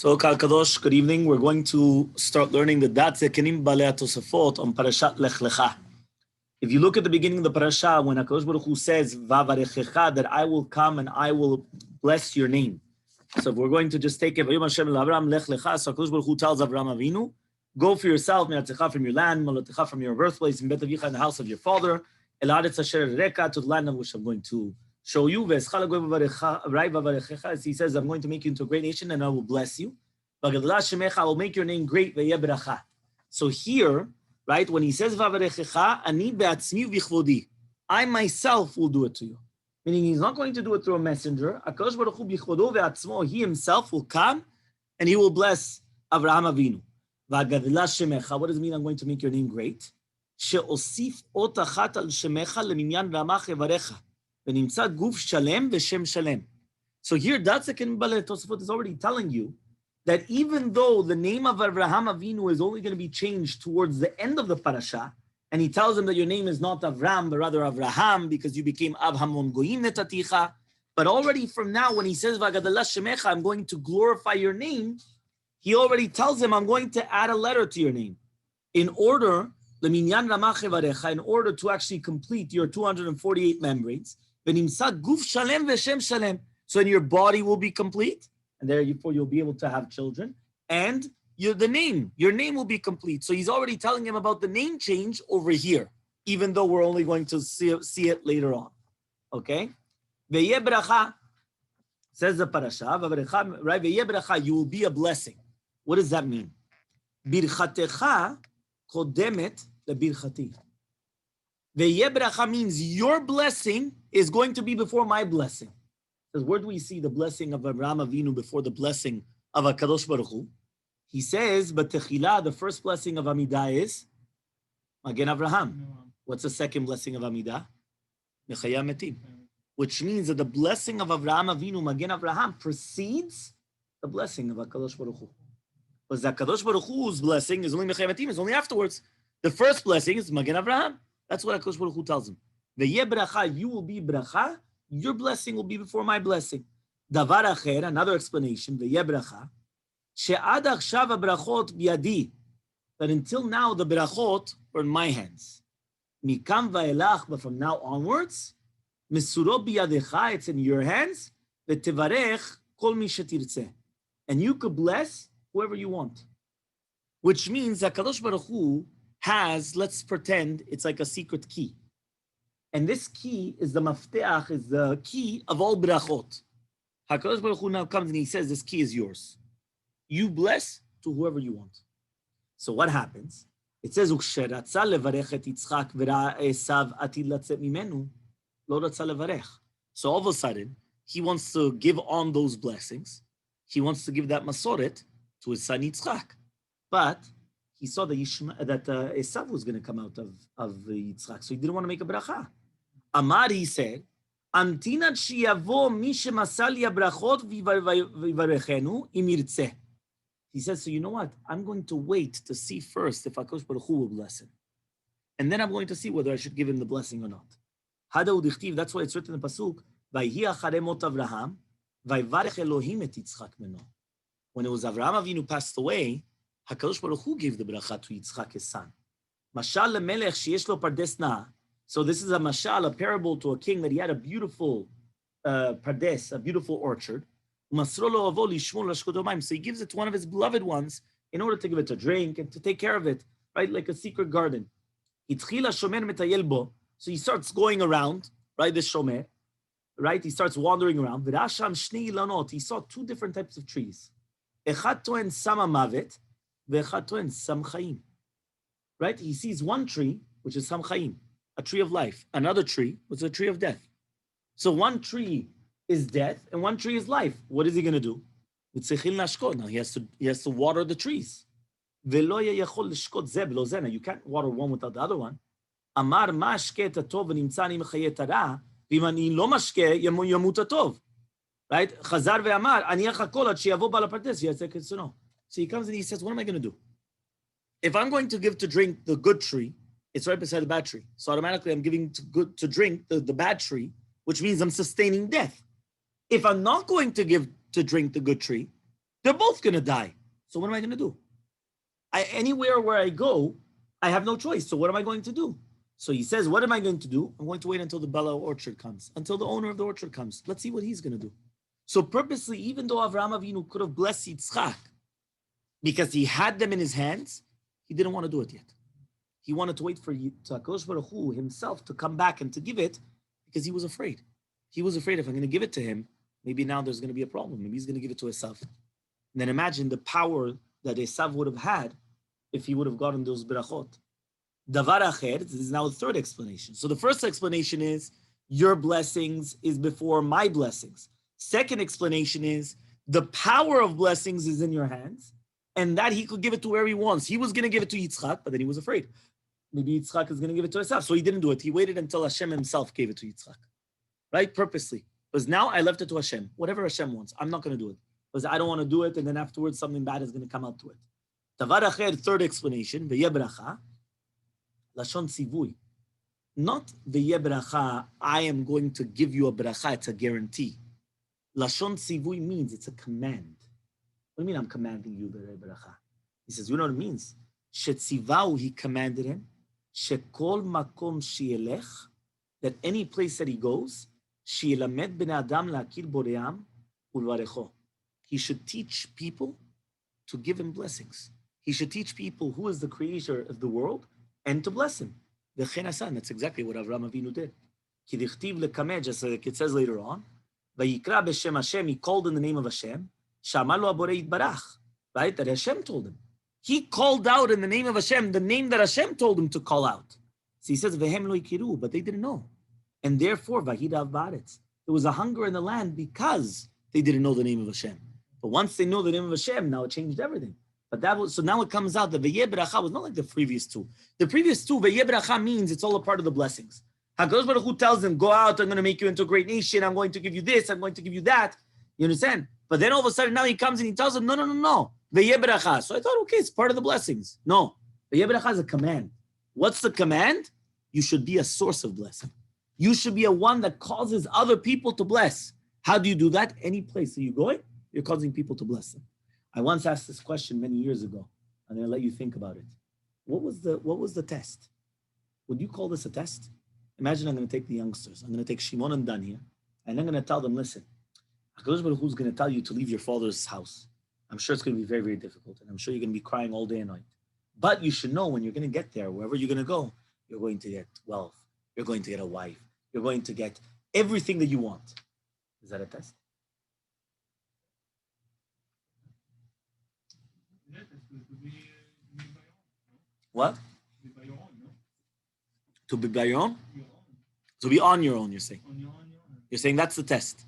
So, Kal Kadosh, good evening. We're going to start learning the Daat, Zekenim, Mibaale, Hatosafot on Parashat Lecha. If you look at the beginning of the Parasha, when HaKadosh Baruch Hu says, Vavarechecha, that I will come and I will bless your name. So if we're going to just take it, Vayom Hashem l'Avram Lech Lecha, so HaKadosh Baruch Hu tells Avram Avinu, go for yourself, Me'atzecha from your land, Molotecha from your birthplace, in Bet Avicha in the house of your father, El Haaretz Asher Reka, to the land of which I'm going to show you. As he says, I'm going to make you into a great nation and I will bless you. I will make your name great. So here, right, when he says, I myself will do it to you. Meaning he's not going to do it through a messenger. He himself will come and he will bless Avraham Avinu. What does it mean I'm going to make your name great? So here, Daat Zekenim Mibaale Tosafot is already telling you that even though the name of Avraham Avinu is only going to be changed towards the end of the parasha, and he tells him that your name is not Avram, but rather Avraham, because you became Av Hamon Goyim Netaticha, but already from now, when he says, V'agadelah Shemecha, I'm going to glorify your name, he already tells him, I'm going to add a letter to your name. In order to actually complete your 248 membranes, so then your body will be complete, and therefore you'll be able to have children, and your name will be complete. So he's already telling him about the name change over here, even though we're only going to see it later on. Okay? Ve'yeh bracha, says the parasha, right? Ve'yeh bracha, you will be a blessing. What does that mean? Birchatecha kodemet lebirchati. Ve'yeh bracha means your blessing is going to be before my blessing. Because where do we see the blessing of Avraham Avinu before the blessing of HaKadosh Baruch Hu? He says, but Techila, the first blessing of Amidah is Magen Avraham. What's the second blessing of Amidah? Mechaya Metim. Which means that the blessing of Avraham Avinu, Magen Avraham, precedes the blessing of HaKadosh Baruch Hu. Because the HaKadosh Baruch Hu's blessing is only Mechaya Metim, it's only afterwards. The first blessing is Magen Avraham. That's what HaKadosh Baruch Hu tells him. Ve'yeh bracha, you will be bracha, your blessing will be before my blessing. Davar acher, another explanation, ve'yeh bracha, she'ad achshav ha'brachot biyadi, that until now the brachot were in my hands. Mikam va'elach, but from now onwards, mesuro biyadecha, it's in your hands, ve'tevarech kol mi shetirtzeh. And you could bless whoever you want. Which means that HaKadosh Baruch Hu has, let's pretend, it's like a secret key. And this key is the mafteach, is the key of all brachot. HaKadosh Baruch Hu now comes and he says, this key is yours. You bless to whoever you want. So what happens? It says, "Uksheratza levarech et Yitzchak v'ra'a Esav atid latzet mimenu, lo ratza levarech." So all of a sudden, he wants to give on those blessings. He wants to give that masoret to his son Yitzchak. But he saw that Esav was going to come out of Yitzchak, so he didn't want to make a bracha. Amar, he said, Amtinat sheyavo mi shemasa li habrachot v'yivarechenu im yirtzeh. He says, so you know what? I'm going to wait to see first if HaKadosh Baruch Hu will bless him. And then I'm going to see whether I should give him the blessing or not. Hada udichtiv, that's why it's written in the Pasuk, Vayhi acharei mot Avraham, vayvarech Elohim et Yitzchak meno. When it was Avraham Avinu passed away, HaKadosh Baruch Hu gave the bracha to Yitzchak, his son. Mashal lemelech sheyesh lo pardes na'a. So this is a mashal, a parable to a king that he had a beautiful pardes, a beautiful orchard. So he gives it to one of his beloved ones in order to give it to drink and to take care of it, right? Like a secret garden. So he starts going around, right? This shomer, right? He starts wandering around. He saw two different types of trees. Right? He sees one tree, which is Sam Chaim, a tree of life. Another tree was a tree of death. So one tree is death and one tree is life. What is he going to do? Now he has to water the trees. Now you can't water one without the other one. Amar right? Chazar ve'amar, aniach hakol ad sheyavo ba'al hapardes v'yatzek etzono. So he comes and he says, what am I going to do? If I'm going to give to drink the good tree, it's right beside the bad tree. So automatically I'm giving to drink the bad tree, which means I'm sustaining death. If I'm not going to give to drink the good tree, They're both going to die. So what am I going to do? Anywhere where I go, I have no choice. So what am I going to do? So he says, what am I going to do? I'm going to wait until the Bella orchard comes, until the owner of the orchard comes. Let's see what he's going to do. So purposely, even though Avraham Avinu could have blessed Yitzchak because he had them in his hands, he didn't want to do it yet. He wanted to wait for HaKadosh Baruch Hu himself to come back and to give it because he was afraid. He was afraid if I'm going to give it to him, maybe now there's going to be a problem. Maybe he's going to give it to Esav. And then imagine the power that Esav would have had if he would have gotten those berachot. Davar acher, this is now the third explanation. So the first explanation is your blessings is before my blessings. Second explanation is the power of blessings is in your hands and that he could give it to where he wants. He was going to give it to Yitzchak, but then he was afraid. Maybe Yitzchak is going to give it to Esav. So he didn't do it. He waited until Hashem himself gave it to Yitzchak, right? Purposely. Because now I left it to Hashem. Whatever Hashem wants, I'm not going to do it. Because I don't want to do it, and then afterwards something bad is going to come out to it. Davar acher, third explanation, v'yeh bracha, lashon tzivui. Not v'yeh bracha, I am going to give you a bracha, it's a guarantee. Lashon tzivui means it's a command. What do you mean I'm commanding you v'yeh bracha? He says, you know what it means? Shetzivau, he commanded him, shekol makom sheyelech, that any place that he goes, sheyelamed bnei adam la'akir boream ulvarecho. He should teach people to give him blessings. He should teach people who is the creator of the world and to bless him. That's exactly what Avraham Avinu did. Just like it says later on, Vayikra b'shem Hashem, he called in the name of Hashem, Shama lo aborei yitbarach, right? That Hashem told him. He called out in the name of Hashem, the name that Hashem told him to call out. So he says, Vehem lo yikiru, but they didn't know. And therefore, Vahidav ba'aretz. There was a hunger in the land because they didn't know the name of Hashem. But once they know the name of Hashem, now it changed everything. But that was, so now it comes out that V'yeh bracha was not like the previous two. The previous two, V'yeh bracha means it's all a part of the blessings. HaKadosh Baruch Hu tells them, go out, I'm going to make you into a great nation, I'm going to give you this, I'm going to give you that. You understand? But then all of a sudden now he comes and he tells them, no. V'yeh bracha. So I thought, okay, it's part of the blessings. No. V'yeh bracha is a command. What's the command? You should be a source of blessing. You should be a one that causes other people to bless. How do you do that? Any place that you're going, you're causing people to bless them. I once asked this question many years ago. I'm going to let you think about it. What was the test? Would you call this a test? Imagine I'm going to take the youngsters. I'm going to take Shimon and Dan here, and I'm going to tell them, listen, HaKadosh Baruch Hu is going to tell you to leave your father's house. I'm sure it's going to be very, very difficult, and I'm sure you're going to be crying all day and night. But you should know when you're going to get there, wherever you're going to go, you're going to get wealth. You're going to get a wife. You're going to get everything that you want. Is that a test? What? To be by your own? To be on your own, you're saying. You're saying that's the test.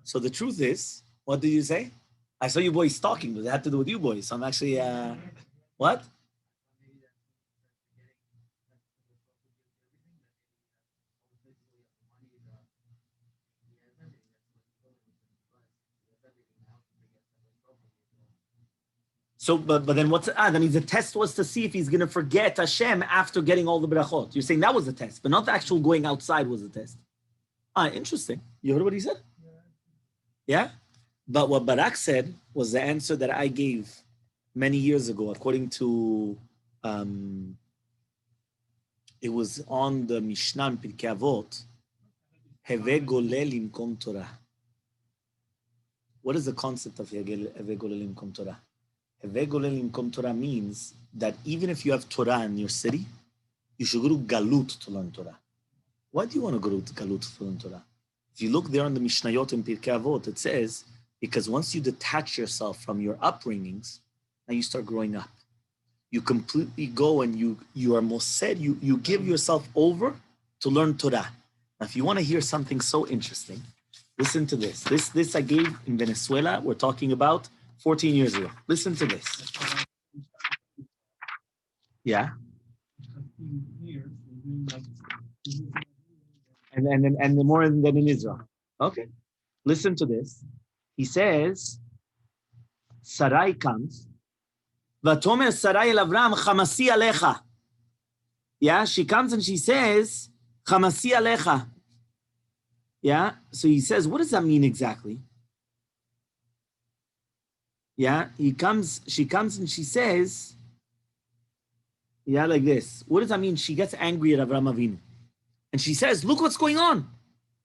So the truth is, what did you say? I saw you boys talking, but it had to do with you boys. So I'm actually, what? So, but then what's that means the test was to see if he's going to forget Hashem after getting all the brachot. You're saying that was the test, but not the actual going outside was the test. Interesting. You heard what he said? Yeah? But what Barak said was the answer that I gave many years ago, according to, it was on the Mishnah in Pirkei Avot, Heve golel imkom Torah. What is the concept of Heve golel imkom Torah? Heve golel imkom Torah means that even if you have Torah in your city, you should go to Galut to learn Torah. Why do you want to go to Galut to learn Torah? If you look there on the Mishnayot in Pirkei Avot, it says, because once you detach yourself from your upbringings, now you start growing up. You completely go and you are mosed, you give yourself over to learn Torah. Now, if you want to hear something so interesting, listen to this. This I gave in Venezuela. We're talking about 14 years ago. Listen to this. Yeah. And more than in Israel. Okay. Listen to this. He says, Sarai comes. Vatomer Sarai el Avram, Chamasi alecha. Yeah, she comes and she says, Chamasi alecha. Yeah, so he says, what does that mean exactly? Yeah, she comes and she says, yeah, like this. What does that mean? She gets angry at Avraham Avinu. And she says, look what's going on,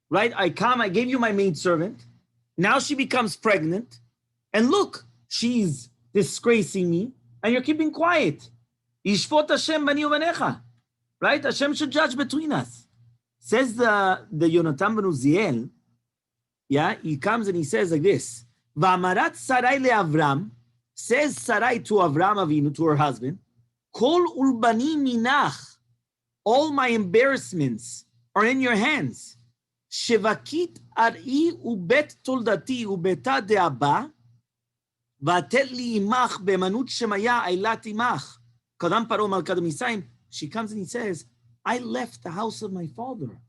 right? I gave you my maidservant. Now she becomes pregnant. And look, she's disgracing me. And you're keeping quiet. Yishfot Hashem bani ubanecha. Right? Hashem should judge between us. Says the Yonatan ben Uziel, yeah, he comes and he says like this. V'amarat Sarai le'Avram, says Sarai to Avram Avinu, to her husband, Kol ulbani minach, all my embarrassments are in your hands. Shevakit ar'i ubet toldati ubeta de'aba, v'atet li imach be'manut shemaya ailat imach. Kadam paro malkad misayim. She comes and he says, I left the house of my father.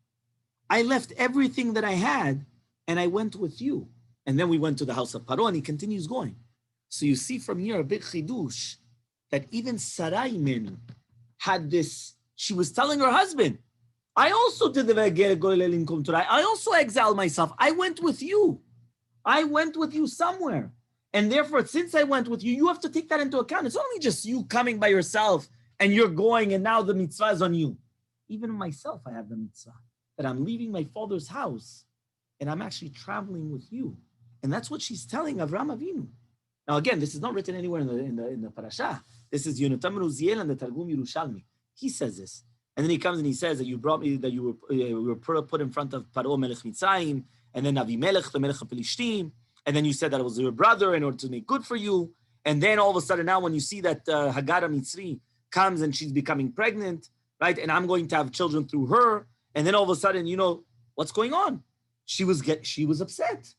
I left everything that I had, and I went with you. And then we went to the house of Paro, and he continues going. So you see from here a big chidush, that even Sarai Menu had this, she was telling her husband, I also did the Ve'ger Goel Elim Kum Torah. I also exiled myself. I went with you. I went with you somewhere. And therefore, since I went with you, you have to take that into account. It's only just you coming by yourself and you're going and now the mitzvah is on you. Even myself, I have the mitzvah that I'm leaving my father's house and I'm actually traveling with you. And that's what she's telling Avraham Avinu. Now, again, this is not written anywhere in the Parasha. This is Yonatan ben Uziel and the Targum Yerushalmi. He says this. And then he comes and he says that you brought me, that you were put in front of Paro Melech Mitzrayim, and then Avimelech, the Melech of Pelishtim, and then you said that it was your brother in order to make good for you. And then all of a sudden now when you see that Hagar Mitzri comes and she's becoming pregnant, right? And I'm going to have children through her. And then all of a sudden, you know, what's going on? She was upset.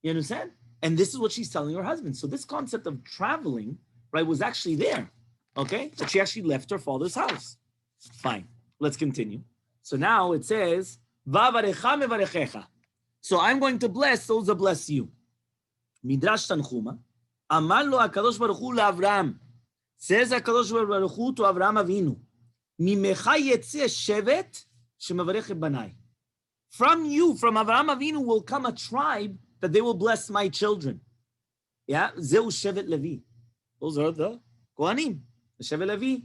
You understand? And this is what she's telling her husband. So this concept of traveling, right, was actually there. Okay? But she actually left her father's house. Fine. Let's continue. So now it says, Vavarecha mevarechecha. So I'm going to bless those that bless you. Midrash Tanchuma. Amar lo HaKadosh Baruch Hu LaAvraham. Says HaKadosh Baruch Hu to Avraham Avinu. Mimecha yetzeh shevet shemevarech banai. From you, from Avraham Avinu, will come a tribe that they will bless my children. Yeah? Zeu shevet Levi. Those are the Kohanim. The shevet Levi.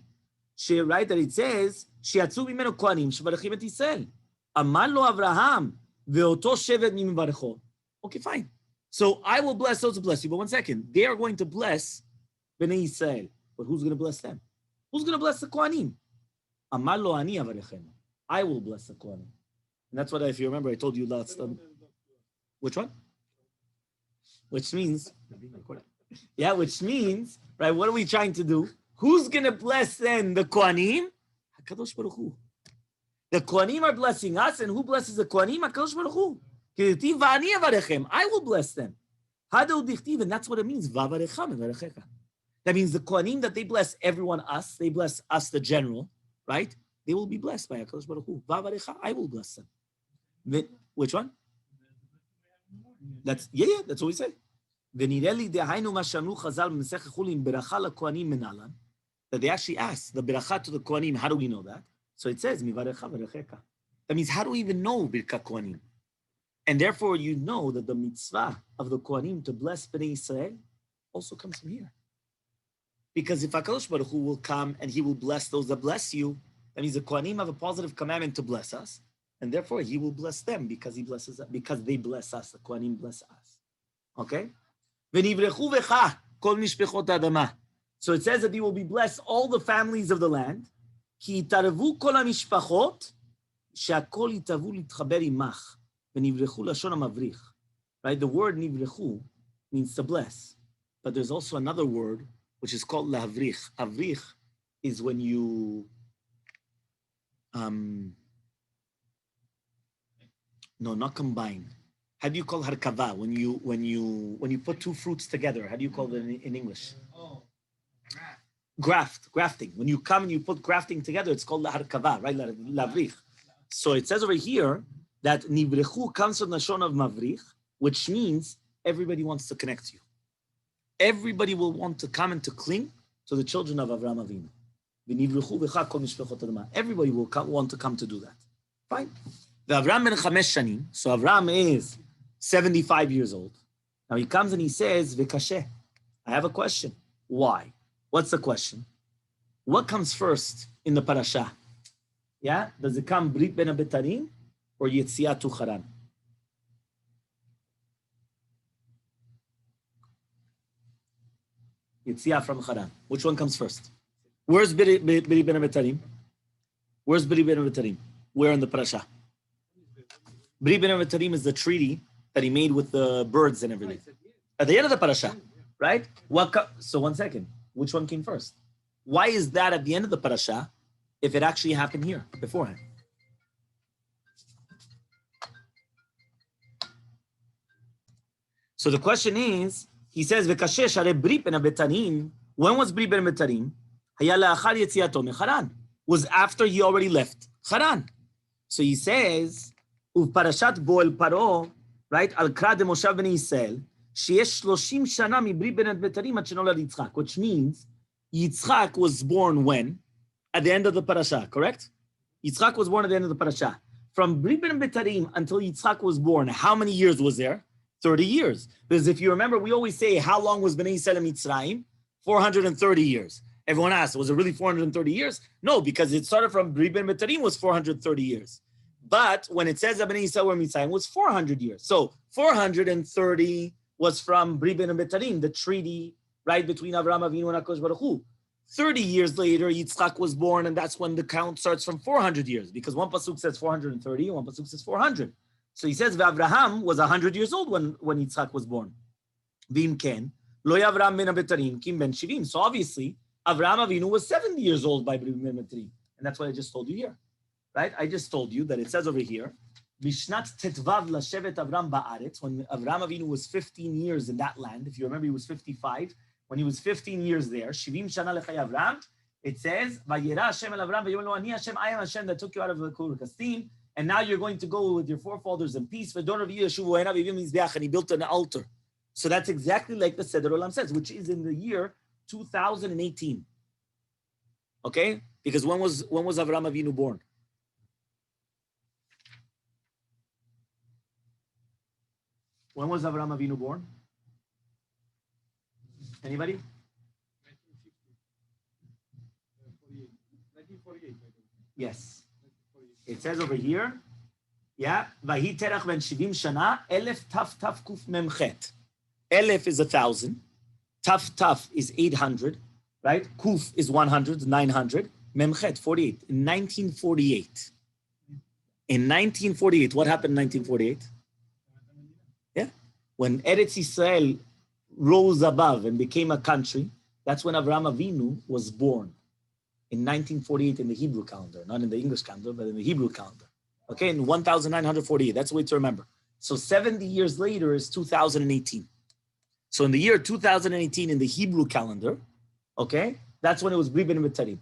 She right that it says, Shiatzu mimenu Kohanim shevarechim et Yisrael. Amar lo Avraham ve'oto shevet mimivarecho. Okay, fine. So I will bless those who bless you. But one second, they are going to bless Bnei Yisrael. But who's going to bless them? Who's going to bless the Kohanim? Amar lo ani avarechenu. I will bless the Kohanim. And that's what, if you remember, I told you last time. Which one? Which means, yeah, which means, right, what are we trying to do? Who's going to bless then the Kohanim? HaKadosh Baruch Hu. The Kohanim are blessing us, and who blesses the Kohanim? HaKadosh Baruch Hu. I will bless them. And that's what it means. That means the Kohanim that they bless everyone, us, they bless us, the general, right? They will be blessed by HaKadosh Baruch Hu. I will bless them. Which one? That's what we say. That they actually ask the beracha to the Kohanim. How do we know that? So it says, that means, how do we even know Birkat Kohanim? And therefore, you know that the mitzvah of the Kohanim to bless Bnei Israel also comes from here. Because if HaKadosh Baruch Hu will come and he will bless those that bless you, that means the Kohanim have a positive commandment to bless us. And therefore, he will bless them because he blesses us, because they bless us. The Kohanim bless us. Okay? So it says that he will be blessed all the families of the land. Right? The word nivrechu means to bless. But there's also another word which is called lahavrich. Avrich is when you no, not combine. How do you call harkava when you put two fruits together? How do you call it in English? Grafting. When you come and you put grafting together, it's called harkava, right? Lavrich. So it says over here that nivrechu comes from the shon of mavrich, which means everybody wants to connect to you. Everybody will want to come and to cling to the children of Avraham Avinu. Everybody will want to come to do that. Fine. The Avraham ben chamesh shanim. So Avraham is 75 years old. Now he comes and he says, "V'kasheh, I have a question. Why? What's the question? What comes first in the parasha? Yeah? Does it come Brit Ben Abetarim or Yetziat to Haran? Yetziat from Haran. Which one comes first? Where's Brit Ben Abetarim? Where's Brit Ben Abetarim? Where in the parasha? Brit Ben Abetarim is the treaty that he made with the birds and everything. At the end of the parasha, right? So 1 second. Which one came first? Why is that at the end of the parasha if it actually happened here beforehand? So the question is, he says, "V'kashesh are Brit Ben Abetarim." When was Brit Ben Abetarim? Haya la'achar yetziato mecharan. Was after he already left Haran. So he says, "Uv parashat boel paro, right? Al kra de moshav bnei Yisrael, sheyesh 30 shana mi Brit Ben Abetarim ad shenolad Yitzchak," which means Yitzchak was born when? At the end of the parasha, correct? Yitzchak was born at the end of the parasha. From Brit Ben Abetarim until Yitzchak was born, how many years was there? 30 years. Because if you remember, we always say, how long was Bnei Yisrael in Mitzrayim? 430 years. Everyone asks, was it really 430 years? No, because it started from Brit Ben Abetarim was 430 years. But when it says that Bnei Yisrael were in Mitzrayim, it was 400 years. So 430 was from Brit Ben Abetarim, the treaty, right, between Avraham Avinu and HaKadosh Baruch Hu. 30 years later, Yitzchak was born, and that's when the count starts from 400 years, because one pasuk says 430, and one pasuk says 400. So he says, Avraham was 100 years old when Yitzchak was born. V'im ken, lo Avraham ben Abetarim, kim ben shivim. So obviously, Avraham Avinu was 70 years old by Brit Ben Abetarim. And that's what I just told you here, right? I just told you that it says over here, Bishnat tetvav lashevet Avram ba'aretz, when Avraham Avinu was 15 years in that land. If you remember, he was 55. When he was 15 years there, Shivim Shana Lechay Avram, it says, Vayera Hashem el Avram, Vayom lo ani Hashem, I am Hashem that took you out of the Kur Kastim, and now you're going to go with your forefathers in peace. And he built an altar. So that's exactly like the Seder Olam says, which is in the year 2018. Okay? Because when was Avram Avinu born? When was Avram Avinu born? Anybody? 1948. Yes. It says over here, yeah, Vahi terach ben shivim shana, elef taf taf kuf mem chet. Elef is 1,000, taf is 800, right? Kuf is 100, 900, mem chet 48. In 1948. In 1948, what happened in 1948? Yeah, when Eretz Yisrael rose above and became a country, that's when Avraham Avinu was born. In 1948 in the Hebrew calendar, not in the English calendar, but in the Hebrew calendar. Okay, in 1948, that's the way to remember. So 70 years later is 2018. So in the year 2018 in the Hebrew calendar, okay, that's when it was Brit Ben Abetarim.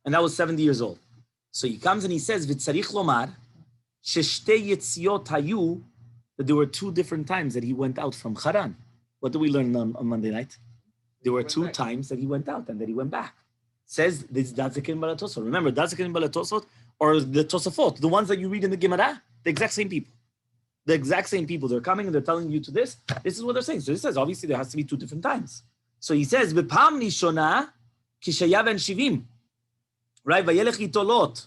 And that was 70 years old. So he comes and he says, V'tzarich lomar, sheshte yetziot hayu, that there were 2 different times that he went out from Haran. What did we learn on Monday night? There were 2 times that he went out and that he went back. Says this Daat Zekenim Tosafot. Remember, Daat Zekenim Tosafot or the Tosafot, the ones that you read in the Gemara, the exact same people. The exact same people. They're coming and they're telling you to this. This is what they're saying. So he says, obviously, there has to be 2 different times. So he says, B'pam nishona kishaya ben shivim. Right? Vayelech ito Lot.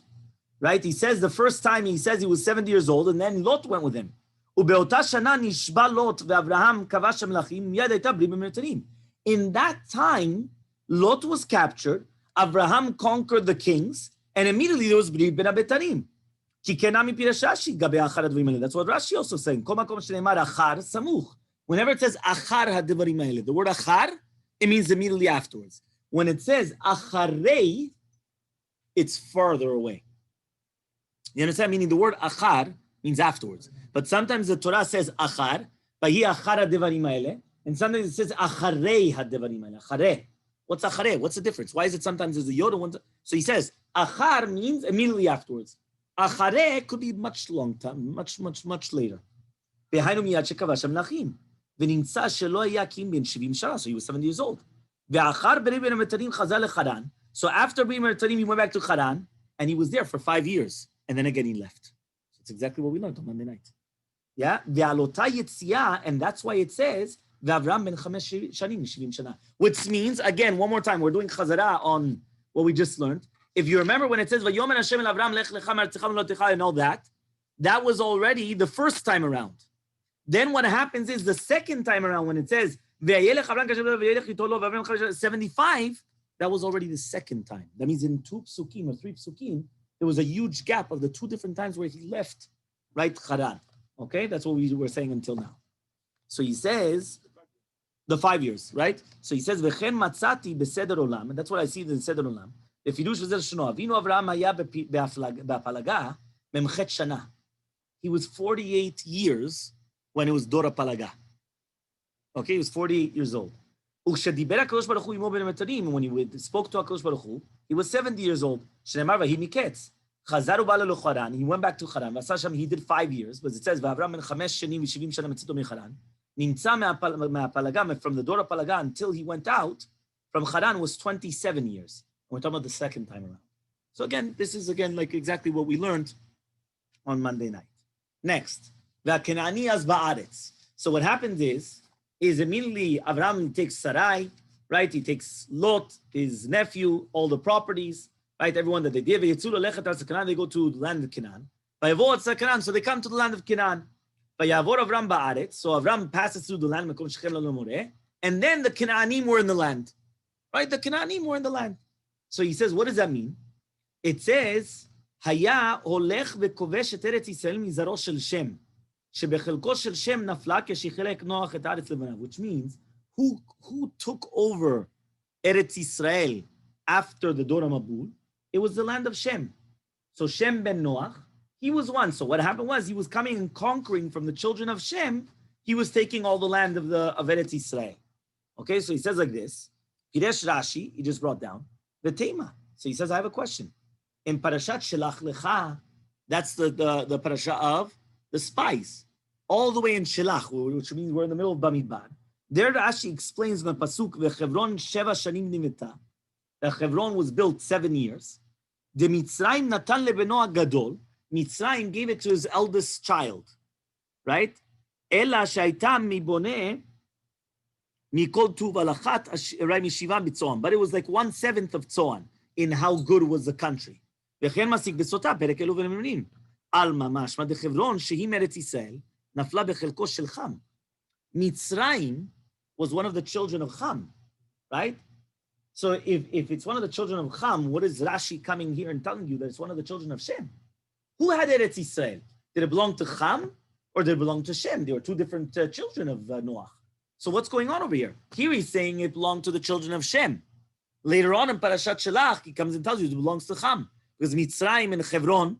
Right? He says the first time he says he was 70 years old and then Lot went with him. ובאותה שנה נשבע לוט ואברהם כבש המלכים, מיד הייתה ברית בין הבתרים. In that time, Lot was captured, Abraham conquered the kings, and immediately there was ברית בין הבתרים. כי כן עמי פירש רש"י גבי אחר הדברים האלה. That's what Rashi also saying. כל מקום שנאמר אחר סמוך. Whenever it says אחר הדברים האלה, the word אחר, it means immediately afterwards. When it says אחרי, it's farther away. You understand? Meaning the word אחר means afterwards. But sometimes the Torah says achar, vahi achar hadevarim haele, and sometimes it says acharei hadevarim haele. Acharei. What's acharei? What's the difference? Why is it sometimes there's a yod? So he says achar means immediately afterwards. Acharei could be much long time, much later. Behainu miyad shekavash hamlachim, v'nimtza shelo yakim ben 70 shana. So he was 70 years old. Ve'achar b'rei ben Abetarim chazal lecharan. So after b'rei ben Abetarim, he went back to Haran, and he was there for 5 years, and then again he left. It's exactly what we learned on Monday night. Yeah, and that's why it says, Which means, again, one more time, we're doing chazara on what we just learned. If you remember when it says, "Vayomer Hashem el Avram, Lech lecha me'artzecha ve'lo and all that, that was already the first time around. Then what happens is the second time around when it says, 75, that was already the second time. That means in 2 psukim or 3 psukim, there was a huge gap of the 2 different times where he left, right, Haran. Okay, that's what we were saying until now. So he says, the 5 years, right? So he says, "V'chen matzati beseder olam," and that's what I see in the Seder Olam. Befidush v'zer shno, Avinu Avraham haya be'apalaga memchet shana. He was 48 years when it was Dora Palaga. Okay, he was 48 years old. When he spoke to HaKadosh Baruch Hu, he was 70 years old. He went back to Haran. He did 5 years, but it says, from the Dora Palaga until he went out from Haran was 27 years. We're talking about the second time around. So again, this is again like exactly what we learned on Monday night. Next, so what happens is immediately Abraham takes Sarai, right? He takes Lot, his nephew, all the properties, right? Everyone that they did. They go to the land of Canaan. So they come to the land of Canaan. So Abraham passes through the land, and then the Canaanim were in the land, right? The Canaanim were in the land. So he says, what does that mean? It says, Haya holech vekovesh et eretz Yisrael mizaro shel Shem, shebechelko shel Shem nafla keshichelek Noach et haaretz levanav, which means who took over Eretz Yisrael after the Dor HaMabul? It was the land of Shem. So Shem ben Noach, he was one. So what happened was he was coming and conquering from the children of Shem. He was taking all the land of Eretz Yisrael. Okay, so he says like this. Piresh Rashi, he just brought down the Tema. So he says, I have a question. In Parashat Shelach Lecha, that's the parasha of the spies, all the way in Shelach, which means we're in the middle of Bamidbar. There Rashi explains in the pasuk, "V'Chevron sheva shanim nimeta," that Chevron was built 7 years. The Mitzrayim natan lebeno gadol. Mitzrayim gave it to his eldest child, right? Ela shayta miboneh mikol tuv alachat rai mishiva b'tzoan. But it was like 1/7 of Tzoan in how good was the country. וכן מסיק בסוטה, פרק אלו ונאמרים, על ממש, מה דחברון, שהיא מארץ ישראל, נפלה בחלקו של חם. מצרים was one of the children of Ham, right? So if it's one of the children of Ham, what is Rashi coming here and telling you that it's one of the children of Shem? Who had Eretz Yisrael? Did it belong to Ham or did it belong to Shem? They were 2 different children of Noach. So what's going on over here? Here he's saying it belonged to the children of Shem. Later on in Parashat Shelach, he comes and tells you it belongs to Ham. Because Mitzrayim and Chevron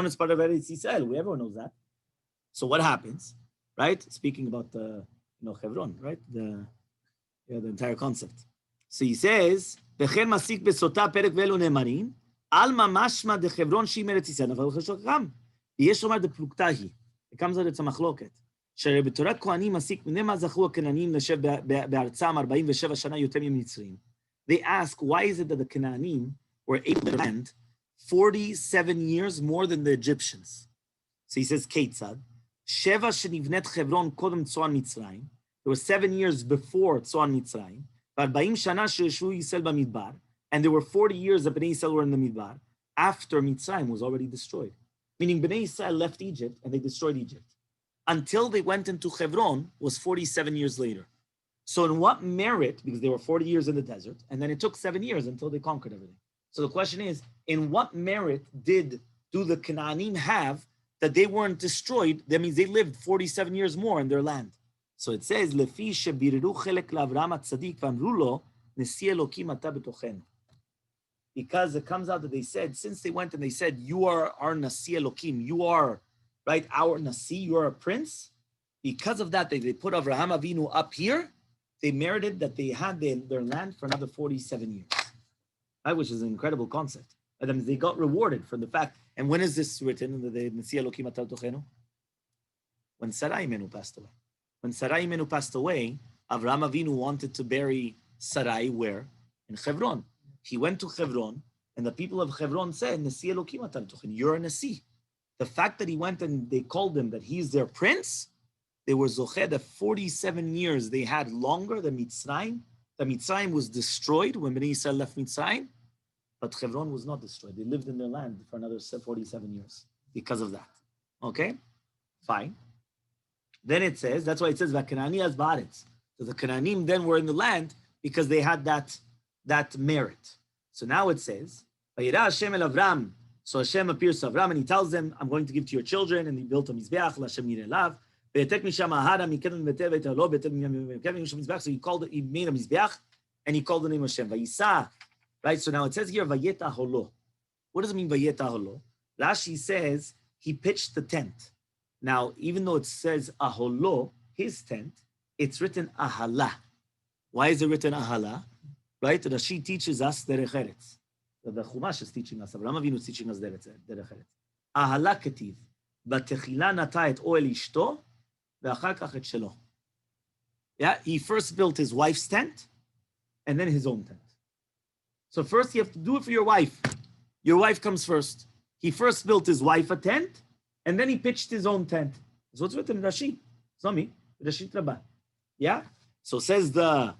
is part of Eretz Yisrael. Everyone knows that. So what happens, right? Speaking about Chevron, right? The entire concept. So he says, "V'chen masik besota perek ve'elu nemarim alma mashma de Chevron she'im Eretz Yisrael naval cheshok Ham." Yesh lomar de pluktahi. It comes out it's a machloket. שהרי בתורת כהנים מסיק מפני מה זכו הכנענים לשב בארצם 47 שנה יותר ממצרים. They ask, why is it that the Canaanim were able to land 47 years more than the Egyptians? So he says, Ketzad, Sheva shenivnet Chevron kodem Tzoan Mitzrayim. There were 7 years before Tzoan Mitzrayim. ו40 שנה שישבו ישראל במדבר. And there were 40 years that Bnei Yisrael were in the Midbar after Mitzrayim was already destroyed. Meaning Bnei Yisrael left Egypt and they destroyed Egypt. Until they went into Hebron was 47 years later. So in what merit, because they were 40 years in the desert, and then it took 7 years until they conquered everything. So the question is, in what merit do the Canaanim have that they weren't destroyed? That means they lived 47 years more in their land. So it says, Lefi shebiriru chelek laVavraham atzadik v'amru lo, nesi Elokim ata betochenu. Because it comes out that they said, since they went and they said, you are our Nasi Elokim, you are, right, our Nasi, you are a prince. Because of that, they put Avraham Avinu up here. They merited that they had their land for another 47 years, right, which is an incredible concept. And they got rewarded for the fact. And when is this written in the Nasi Elokim ata betochenu? When Sarai Imenu passed away. When Sarai Imenu passed away, Avraham Avinu wanted to bury Sarai where? In Hebron. He went to Hebron, and the people of Hebron said, Nasi Elokim ata betochenu, you're a Nasi. The fact that he went and they called him that he's their prince, they were Zoched that 47 years they had longer than Mitzrayim. The Mitzrayim was destroyed when Bnei Yisrael left Mitzrayim, but Hebron was not destroyed. They lived in their land for another 47 years because of that. Okay? Fine. Then it says, that's why it says, V'Kanani as Ba'aretz. So the Canaanim then were in the land because they had that merit. So now it says, Vayira Hashem el Avram. So Hashem appears to Avram and he tells them, I'm going to give to your children. And he built a Mizbeach, L'Hashem Yireh Lav. So he called it, he made a Mizbeach and he called the name of Hashem. Vayisa. Right? So now it says here, Vayeta Holo. What does it mean, Vayeta Holo? Rashi says he pitched the tent. Now, even though it says Aholo, his tent, it's written Ahala. Why is it written Ahala? Right? Rashi teaches us Derech Eretz. The Chumash is teaching us. Avraham Avinu is teaching us Derech Eretz. Ahala ketiv. Batechila nata et oel ishto, ve'achar kach et shelo. Yeah, he first built his wife's tent, and then his own tent. So first you have to do it for your wife. Your wife comes first. He first built his wife a tent, and then he pitched his own tent. That's what's written in Rashi. It's not me. Rashi Rabban. Yeah? So says the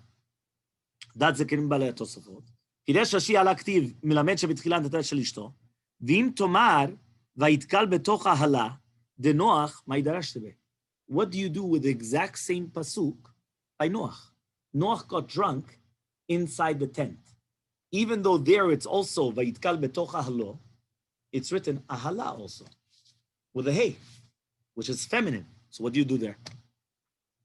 Daat Zekenim Mibaale Hatosafot. פירש רש"י על הכתיב, מלמד שבתחילת נתת של אשתו, ואם תאמר, ויתקל בתוך ההלה, דנוח, מה ידרשת בה? What do you do with the exact same pasuk by Noach? Noach got drunk inside the tent. Even though there it's also, ויתקל בתוך ההלה, it's written ahala also, with a hey, which is feminine. So what do you do there?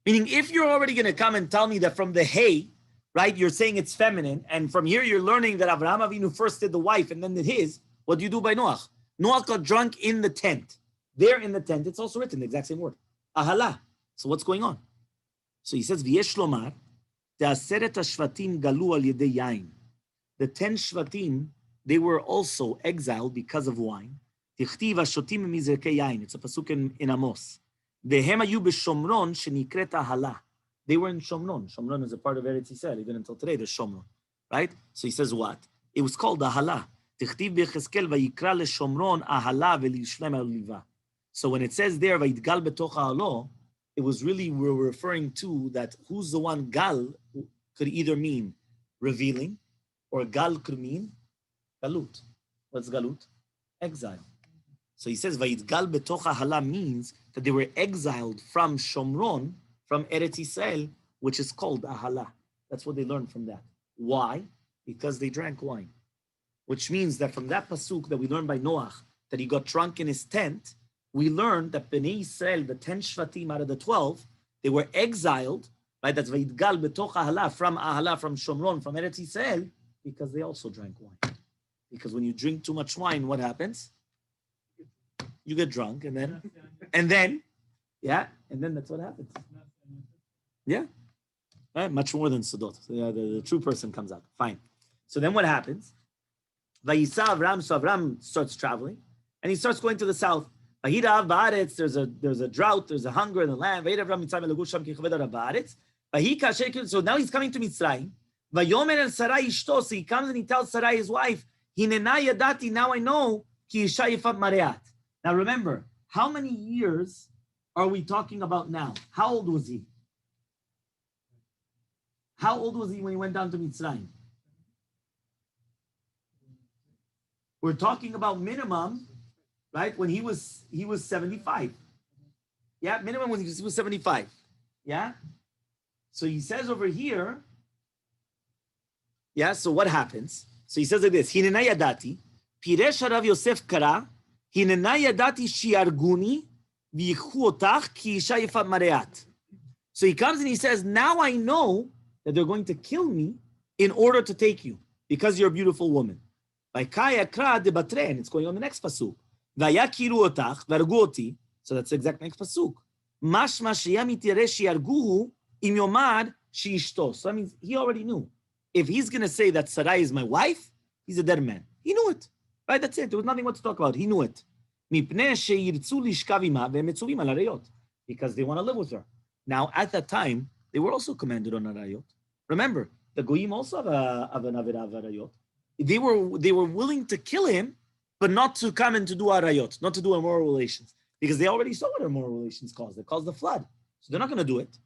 Meaning, if you're already going to come and tell me that from the hey, right, you're saying it's feminine, and from here you're learning that Avraham Avinu first did the wife and then did his, what do you do by Noach? Noach got drunk in the tent. There in the tent, it's also written, the exact same word. Ahala. So what's going on? So he says, V'yesh lomar, te'aseret hashvatim galu al yedei yain. The 10 shvatim, they were also exiled because of wine. Tichtiv hashotim mizrekei yain. It's a pasuk in Amos. Vehem hayu b'shomron shenikret ahala. They were in Shomron. Shomron is a part of Eretz Yisrael. Even until today, there's Shomron, right? So he says what? It was called Ahala. Tichtiv b'Yecheskel vayikra leShomron Ahala v'Yishlem Aliva. So when it says there, vayitgal betoch ha'alo, it was really, we're referring to that who's the one gal could either mean revealing, or gal could mean galut. What's galut? Exile. So he says, vayitgal betoch ha'ala means that they were exiled from Shomron, from Eretz Yisrael, which is called Ahala. That's what they learned from that. Why? Because they drank wine. Which means that from that pasuk that we learned by Noach, that he got drunk in his tent, we learned that Bnei Yisrael, the 10 Shvatim out of the 12, they were exiled, right? That's Vayitgal betoch Ahala, from Shomron, from Eretz Yisrael, because they also drank wine. Because when you drink too much wine, what happens? You get drunk, and then, and then that's what happens. Yeah, right? Much more than Sodot. So the true person comes out. Fine. So then what happens? Vayisa Avram, so Avram starts traveling, and he starts going to the south. Vahida ba'aretz, there's a drought, there's a hunger in the land. Vayida Avram mitzrayim elagu sham ki chaved ara ba'aretz. Vahika shekel, so now he's coming to Mitzrayim. Vayomer el Sarai ishto, so he comes and he tells Sarai, his wife, Hinena yadati, now I know, ki isha yifat mareat. Now remember, how many years are we talking about now? How old was he? How old was he when he went down to Mitzrayim? We're talking about minimum, right? When he was 75. Yeah, minimum when he was 75. Yeah? So he says over here, yeah, so what happens? So he says like this, Hinena yadati, piresh harav Yosef kara, Hinena yadati shiarguni, so he comes and he says, now I know that they're going to kill me in order to take you, because you're a beautiful woman. And it's going on the next pasuk. So that's the exact next pasuk. So that means he already knew. If he's going to say that Sarai is my wife, he's a dead man. He knew it. Right, that's it. There was nothing more to talk about. He knew it. Because they want to live with her. Now, at that time, they were also commanded on arayot. Remember, the goyim also have an avera of arayot. They were willing to kill him, but not to come and to do arayot, not to do immoral relations, because they already saw what immoral relations caused. It caused the flood. So they're not going to do it.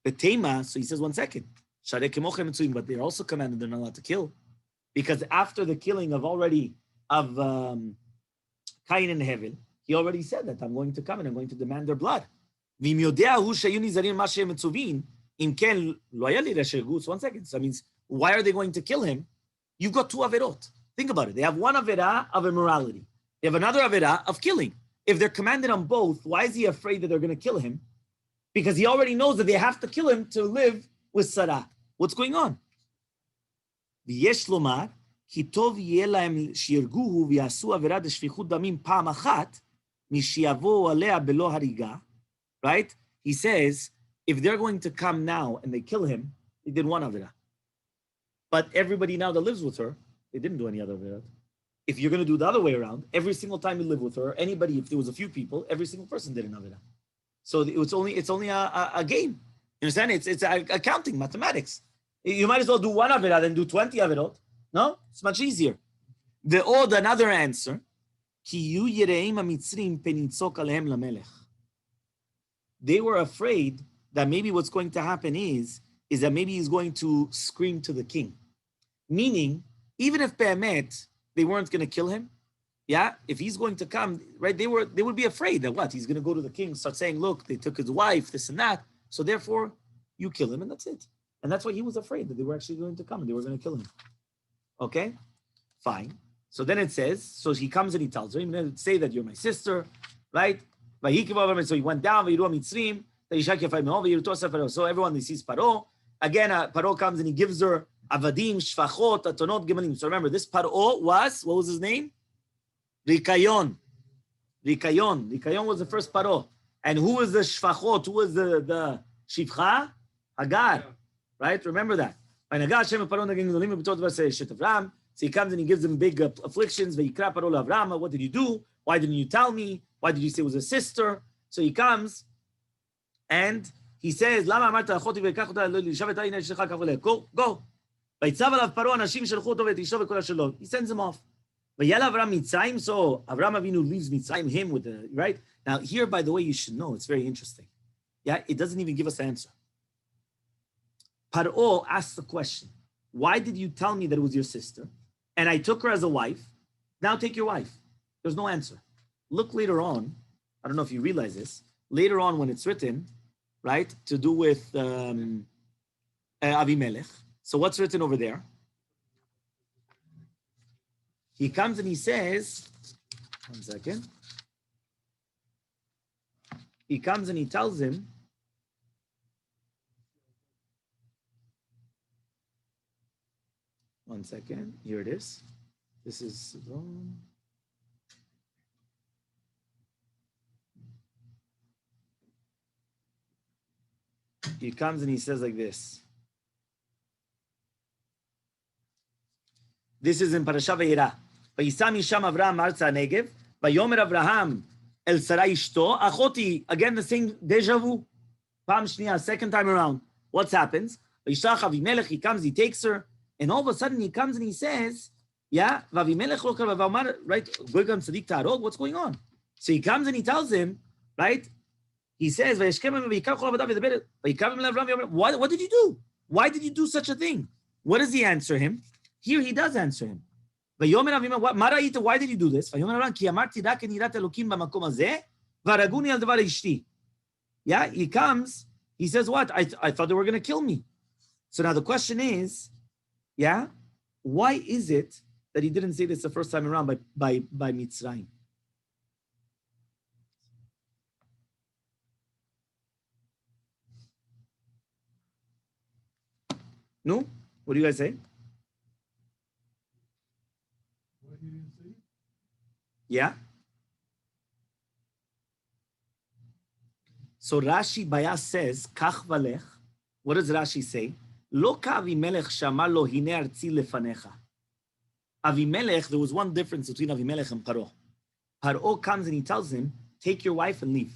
Betema, so he says, 1 second. But they're also commanded they're not allowed to kill. Because after the killing of Cain and Hevel, he already said that I'm going to come and I'm going to demand their blood. 1 second. So that means, why are they going to kill him? You've got 2 averot. Think about it. They have 1 avera of immorality. They have another avera of killing. If they're commanded on both, why is he afraid that they're going to kill him? Because he already knows that they have to kill him to live with Sarah. What's going on? ויש לומר, כי טוב יהיה להם שירגוהו ויעשו עבירה דשפיכות דמים פעם אחת, משיבואו עליה בלא הריגה, right? He says, if they're going to come now and they kill him, they did 1 avira. But everybody now that lives with her, they didn't do any other avira. If you're going to do the other way around, every single time you live with her, anybody, if there was a few people, every single person did an avira. So it's only a game. You understand? It's accounting, mathematics. You might as well do 1 avirah than do 20 avirot. No? It's much easier. The odd, another answer. They were afraid that maybe what's going to happen is that maybe he's going to scream to the king. Meaning, even if Be'emet, they weren't going to kill him, yeah, if he's going to come, right, they would be afraid that what? He's going to go to the king, start saying, look, they took his wife, this and that. So therefore, you kill him and that's it. And that's why he was afraid that they were actually going to come and they were going to kill him. Okay? Fine. So then it says, so he comes and he tells her, I'm going to say that you're my sister, right? So he went down, so everyone, they sees Paro. Again, Paro comes and he gives her avadim, shfachot, atonot, gemalim. So remember, this Paro was, what was his name? Rikayon. Rikayon was the first Paro. And who was the shfachot? Who was the shifcha? Hagar. Right? Remember that. So he comes and he gives them big afflictions. What did you do? Why didn't you tell me? Why did you say it was a sister? So he comes and he says, go. He sends him off. So Avram Avinu leaves Mitzrayim, him with the, right? Now here, by the way, you should know, it's very interesting. Yeah, it doesn't even give us an answer. Paro asked the question, why did you tell me that it was your sister? And I took her as a wife. Now take your wife. There's no answer. Look later on. I don't know if you realize this. Later on when it's written, right, to do with Avimelech. So what's written over there? He comes and he says, 1 second. He comes and he tells him, one second, here it is. This is wrong. He comes and he says like this. This is in Parasha Vayera. Vayisam Yisham Avraham Arza Negev. Vayomer Avraham El Sarai Ishto. Achoti. Again, the same deja vu. Pam Shniya, second time around. What happens? Vayishlach Avimelech. He comes, he takes her. And all of a sudden he comes and he says, yeah, Vavimelech lo kar v'amar, right? Goygam Tzadik Ta'arog, what's going on? So he comes and he tells him, right? He says, what did you do? Why did you do such a thing? What does he answer him? Here he does answer him. Why did you do this? Yeah, he comes, he says, what? I thought they were going to kill me. So now the question is, yeah, why is it that he didn't say this the first time around by Mitzrayim? No? What do you guys say? Why he didn't say? Yeah. So Rashi Baya says, Kach valech. What does Rashi say? Lo ka'Avimelech shamar lo hine artzi lefanecha. Avimelech, there was one difference between Avimelech and Paro. Paro comes and he tells him, take your wife and leave.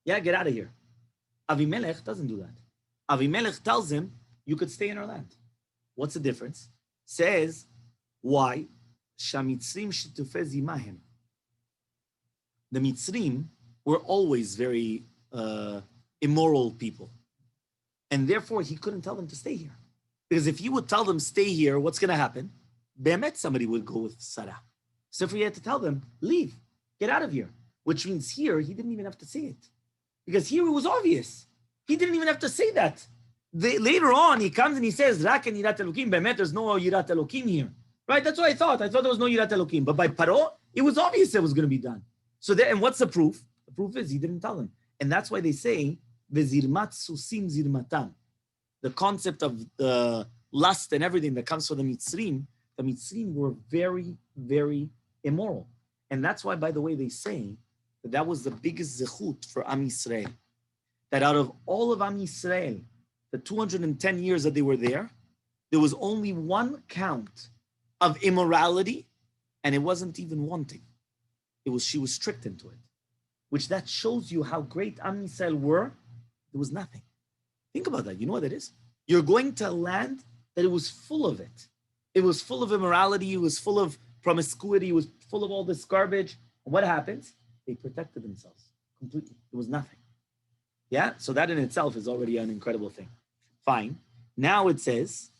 Yeah, get out of here. Avimelech doesn't do that. Avimelech tells him, you could stay in our land. What's the difference? Says, why? Shamitzrim shitufei zimahem. The Mitzrim were always very immoral people. And therefore, he couldn't tell them to stay here. Because if he would tell them, stay here, what's going to happen? Be'emet, somebody would go with Sarah. So he had to tell them, leave, get out of here. Which means here, he didn't even have to say it. Because here it was obvious. He didn't even have to say that. Later on, he comes and he says, Rak and Yirat Elokim, Be'emet, there's no Yirat Elokim here. Right? That's what I thought. I thought there was no Yirat Elokim. But by Paro, it was obvious it was going to be done. So and what's the proof? The proof is he didn't tell them. And that's why they say, Vezirmat susim zirmatam. The concept of the lust and everything that comes from the Mitzrim were very, very immoral. And that's why, by the way, they say that was the biggest zechut for Am Yisrael. That out of all of Am Yisrael, the 210 years that they were there was only one count of immorality, and it wasn't even wanting. She was tricked into it. Which that shows you how great Am Yisrael were. There was nothing. Think about that. You know what that is? You're going to a land that it was full of it. It was full of immorality. It was full of promiscuity. It was full of all this garbage. And what happens? They protected themselves completely. There was nothing. Yeah? So that in itself is already an incredible thing. Fine. Now it says,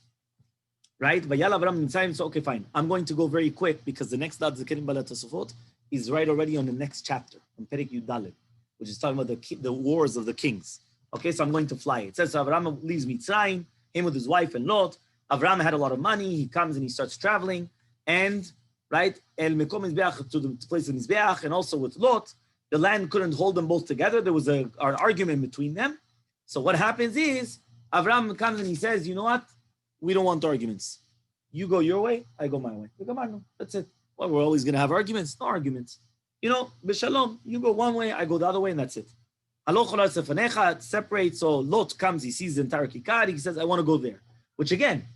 right? So, okay, fine. I'm going to go very quick because the next Daat, Zekenim, Tosafot, is right already on the next chapter, on Perek Yudalid, which is talking about the wars of the kings. Okay, so I'm going to fly. It says, so Avraham leaves Mitzrayim, him with his wife and Lot. Avraham had a lot of money. He comes and he starts traveling. And, right, El Mekom Mizbeach, to the place of Mizbeach, and also with Lot, the land couldn't hold them both together. There was an argument between them. So what happens is, Avraham comes and he says, you know what? We don't want arguments. You go your way, I go my way. That's it. Well, we're always going to have arguments. No arguments. You know, b'shalom, you go one way, I go the other way, and that's it. It separates, so Lot comes, he sees the entire kikar, he says, I want to go there. Which again,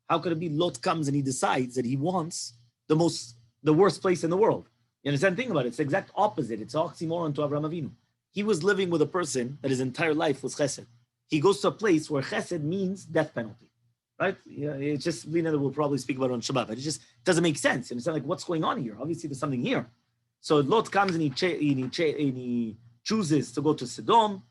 how could it be Lot comes and he decides that he wants the worst place in the world? You understand? Think about it. It's the exact opposite. It's oxymoron to Avraham Avinu. He was living with a person that his entire life was chesed. He goes to a place where chesed means death penalty. Right? Yeah, it's just, we know that we'll probably speak about it on Shabbat, but it just doesn't make sense. You understand? Like, what's going on here? Obviously, there's something here. So Lot comes and he chooses to go to Sodom,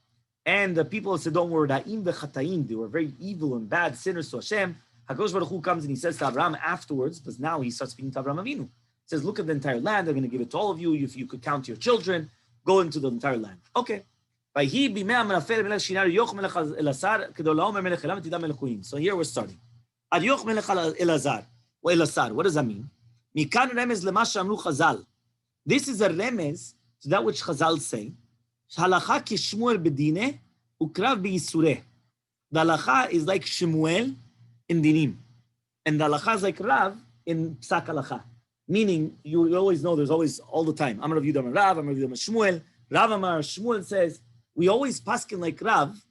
and the people of Sodom were Ra'im v'Chata'im. They were very evil and bad sinners to Hashem. HaKadosh Baruch Hu comes and he says to Abraham afterwards, because now he starts speaking to Abraham Avinu. He says, look at the entire land. They're going to give it to all of you. If you could count your children, go into the entire land. Okay. So here we're starting. What does that mean? This is a remez to that which Chazal say. The halacha is like Shemuel in Dinim. And the halacha is like Rav in Psak halacha. Meaning, you always know there's always, all the time, Amar Rav Yudam Rav, Amar Rav Yudam Shmuel, Rav Amar Shmuel says, we always paskin like Rav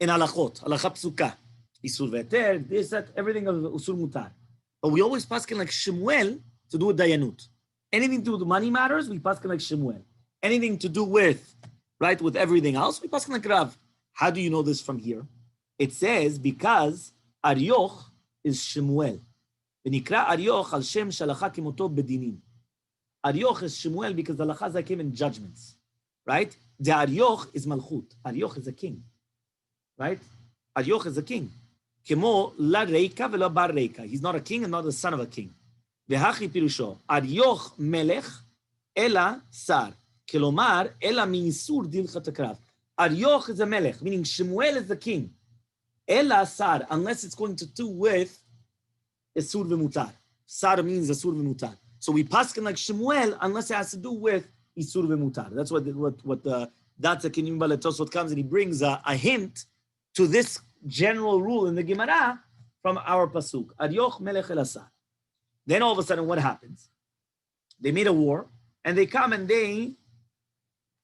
in halachot, halacha psuka. Isur ve'eter, this, that, everything of Usur Mutar. But we always paskin like Shemuel to do with Dayanut. Anything to do with money matters, we paskin like Shemuel. Anything to do with, right, with everything else, we paskin like Rav. How do you know this from here? It says, because Aryoch is Shemuel. V'nikra Aryoch al Shem shalacha kimoto bedinim. Aryoch is Shemuel because the halacha came in judgments, right? The Aryoch is Malchut. Aryoch is a king, right? Aryoch is a king. Kemo la reika v'la bar reika. He's not a king and not the son of a king. V'hachi pirusho. Aryoch melech ela sar. Kelomar ela minisur dilchat hakrav. Aryoch is a melech, meaning Shemuel is the king. Ela sar, unless it's going to do with Esur v'mutar. Sar means Esur v'mutar. So we paskin like Shemuel unless it has to do with Isur v'mutar. That's what the Daat, Zekenim, Mibaale, Tosafot comes and he brings a hint to this general rule in the Gemara from our pasuk. Aryoch melech el asar. Then all of a sudden, what happens? They made a war and they come and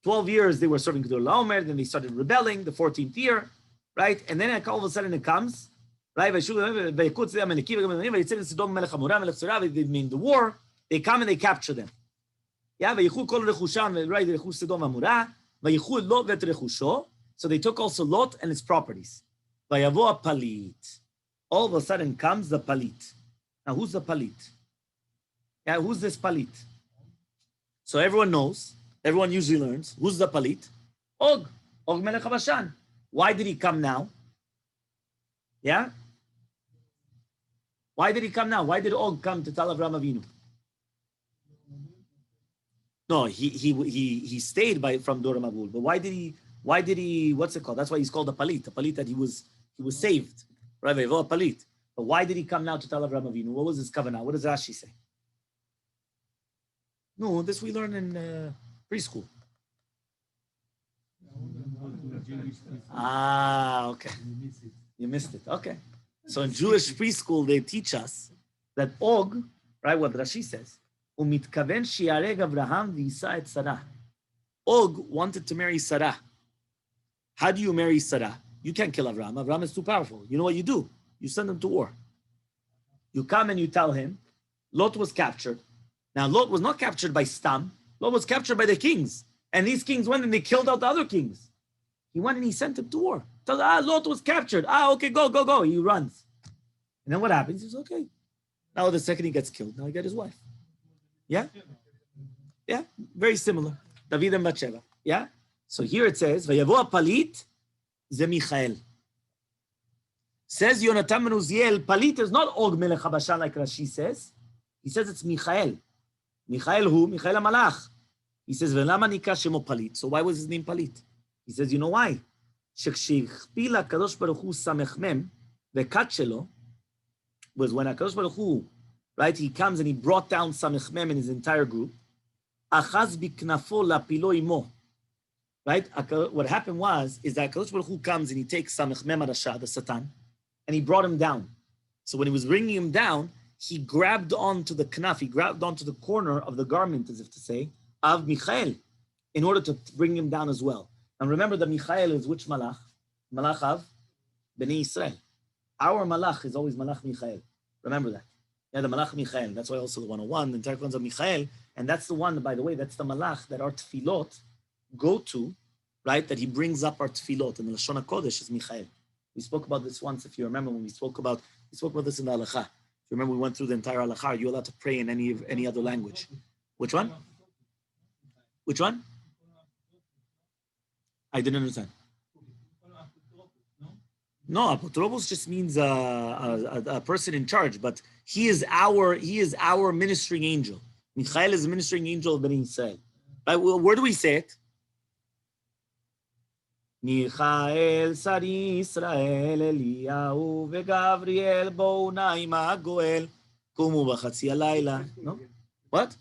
12 years they were serving Kedor Laomer, then they started rebelling, the 14th year, right? And then all of a sudden it comes, right? They mean the war, they come and they capture them. Yeah, so they took also Lot and his properties. All of a sudden comes the palit. Now who's the palit? Yeah, who's this palit? So everyone knows, everyone usually learns, who's the palit? Og Melech HaBashan. Why did he come now? Yeah? Why did he come now? Why did Og come to tell Avraham Avinu? No, he stayed from Dor Mabul. But why did he, what's it called? That's why he's called a palit that he was saved. Right? Palit. But why did he come now to tell Avraham Avinu? What was his kavanah? What does Rashi say? No, this we learn in preschool. Ah, okay. You missed it. Okay. So in Jewish preschool, they teach us that Og, right, what Rashi says, umitkaven shiareg Avraham v'yisa et Sarah. Og wanted to marry Sarah. How do you marry Sarah? You can't kill Avraham. Avraham is too powerful. You know what you do? You send him to war. You come and you tell him, Lot was captured. Now, Lot was not captured by Stam. Lot was captured by the kings. And these kings went and they killed out the other kings. He went and he sent him to war. Tells, Lot was captured. Okay, go. He runs. And then what happens? He says, okay. Now the second he gets killed, now he got his wife. Yeah? Yeah, very similar. David and Bathsheba. Yeah? So here it says, Vayavo palit ze Michael. Says Yonatan ben Uziel, palit is not Og melech Habashan like Rashi says. He says it's Michael. Michael who? Michael HaMalach. He says, Velama nika shemo palit. So why was his name palit? He says, you know why? Shekshechpila Kadosh Baruch Hu samech mem vekat shelo was when Kadosh Baruch Hu, right, he comes and he brought down samech mem in his entire group. Achaz biknafo lapilo imo. Right? What happened is that Kadosh Baruch Hu comes and he takes samech mem Rasha, the Satan, and he brought him down. So when he was bringing him down, he grabbed onto the knaf, he grabbed onto the corner of the garment, as if to say, of Michael, in order to bring him down as well. And remember that Michael is which malach? Malach of Bnei Israel. Our malach is always malach Michael. Remember that. Yeah, the malach Michael. That's why also the 101, the entire concept of Michael. And that's the one, by the way, that's the malach that our tefillot go to, right? That he brings up our tefillot. And the Lashon HaKodesh is Michael. We spoke about this once, if you remember, when we spoke about this in the Halacha. If you remember, we went through the entire Halacha. Are you allowed to pray in any other language? Which one? Which one? I didn't understand. No, apotropos just means a person in charge, but he is our ministering angel. Michael is the ministering angel of Bnei Israel. Right? Well, where do we say it? Michael Sari Israel Eliyahu veGavriel bou na im haGoel kumu b'chatzi halayla. No? What?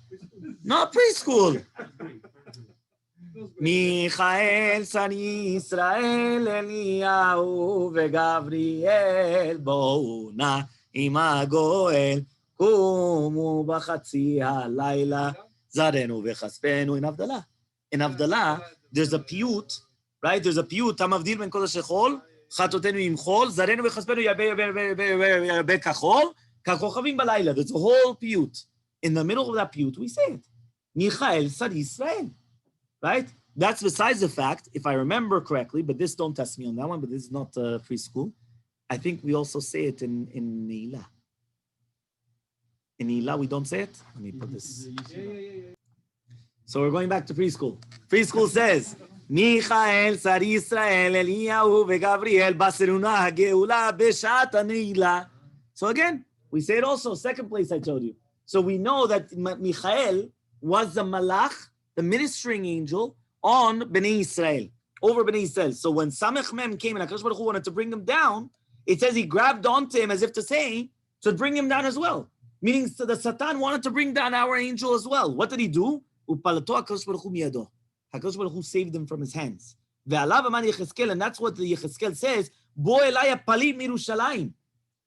No, preschool. Michael Sari Israel Eliyahu veGavriel bou na im haGoel kumu b'chatzi halayla zarenu v'chaspenu in Havdalah. In Havdalah, there's a piyut. Right? There's a piyut, Tamavdil ben kodesh echol, chatotenu im chol, zarenu v'chaspenu yabe kachol, kakochavim balayla. There's a whole piyut. In the middle of that piyut, we say it. Michael Sari Israel. Right? That's besides the fact, if I remember correctly, but this don't test me on that one, but this is not preschool. I think we also say it in Ne'ilah. In Ne'ilah, we don't say it? Let me put this. So we're going back to preschool. Preschool says, Michael, Sari Israel, Eliyahu, veGavriel, baseruna hageula beshat haneila. So again, we say it also, second place I told you. So we know that Michael was the malach, the ministering angel on Bnei Israel, over Bnei Israel. So when Samech Mem came and HaKadosh Baruch Hu wanted to bring him down, it says he grabbed onto him as if to say, to bring him down as well. Meaning the Satan wanted to bring down our angel as well. What did he do? Upalato HaKadosh Baruch Hu miyado. HaKadosh Baruch Hu saved him from his hands. Ve'alav aman Yecheskel, and that's what the Yecheskel says, Bo elaya palit mirushalayim.